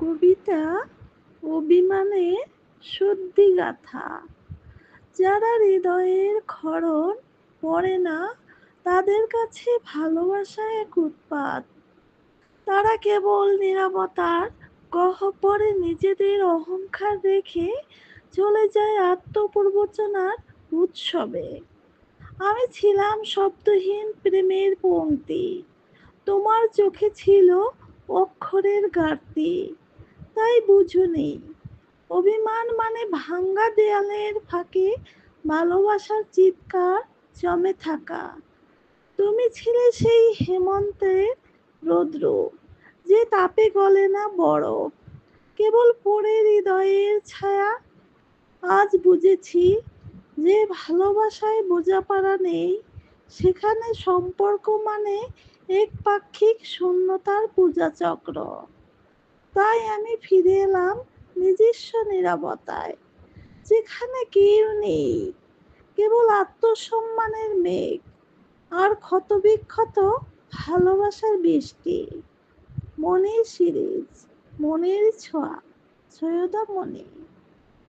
কবিতা অভিমানে সর্দি গাথা। যারা হৃদয়ের ক্ষরণ পড়ে না, তাদের কাছে ভালোবাসা এক উৎপাত। তারা কেবল নীরবতার গহ্বরে নিজেদের অহংকার রেখে চলে যায় আত্মপ্রবঞ্চনার উৎসবে। আমি ছিলাম শব্দহীন প্রেমের পংক্তি, তোমার চোখে ছিল অক্ষরের ঘাটতি। তাই বুঝোনি, অভিমান মানে ভাঙ্গা দেয়ালের ফাঁকে ভালোবাসার চিৎকার জমে থাকা। তুমি ছিলে সেই হেমন্তের রৌদ্র, যে তাপে গলে না বরফ, কেবল পড়ে হৃদয়ের ছায়া। আজ বুঝেছি, যে ভালোবাসায় বোঝাপড়া নেই, সেখানে সম্পর্ক মানে একপাক্ষিক শূন্যতার পূজাচক্র। তাই আমি ফিরে এলাম নিজস্ব নীরবতায়, যেখানে কেউ নেই, কেবল আত্মসম্মানের মেঘ আর ক্ষতবিক্ষত ভালোবাসার বৃষ্টি। মনের সিরিজ, মনের ছোঁয়া, সৈয়দা মনি।